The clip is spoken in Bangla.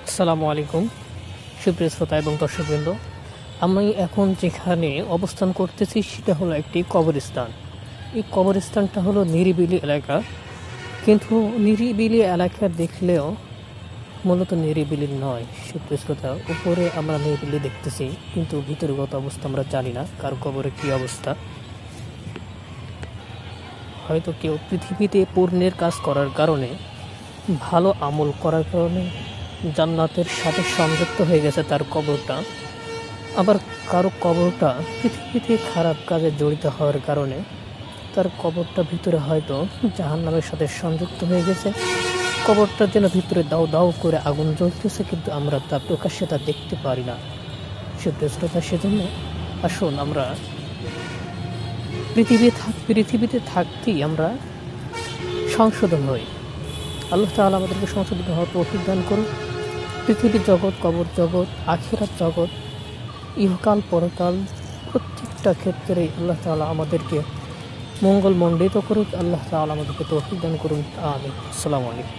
আসসালামু আলাইকুম সুপ্রিয় শ্রোতা এবং দর্শকবৃন্দ। আমি এখন যেখানে অবস্থান করতেছি সেটা হলো একটি কবরস্থান। এই কবরস্থানটা হলো নিরিবিলি এলাকা, কিন্তু নিরিবিলি এলাকা দেখলেও মূলত নিরিবিলি নয়। সুপ্রিয় শ্রোতা, উপরে আমরা নিরিবিলি দেখতেছি, কিন্তু ভিতরগত অবস্থা আমরা জানি না কার কবরে কী অবস্থা। হয়তো কেউ পৃথিবীতে পুণ্যের কাজ করার কারণে, ভালো আমল করার কারণে জান্নাতের সাথে সংযুক্ত হয়ে গেছে তার কবরটা। আবার কারো কবরটা পৃথিবীতে খারাপ কাজে জড়িত হওয়ার কারণে তার কবরটা ভিতরে হয়তো জাহান্নামের সাথে সংযুক্ত হয়ে গেছে। কবরটার যেন ভিতরে দাও দাও করে আগুন জ্বলতেছে, কিন্তু আমরা তা প্রকাশ্যে তা দেখতে পারি না। সুপ্রিয় শ্রোতা, সেজন্য আসুন আমরা পৃথিবীতে থাকতেই আমরা সংশোধন হই। আল্লাহ তাআলা আমাদেরকে সংশোধন হওয়ার তৌফিক দান করুন। পৃথিবীর জগৎ, কবর জগৎ, আখিরাত জগৎ, ইহকাল পরকাল, প্রত্যেকটা ক্ষেত্রে আল্লাহ তাআলা আমাদেরকে মঙ্গলমণ্ডিত করুক। আল্লাহ তাআলা আমাদেরকে তৌফিক দান করুন। আমিন। আসসালামু আলাইকুম।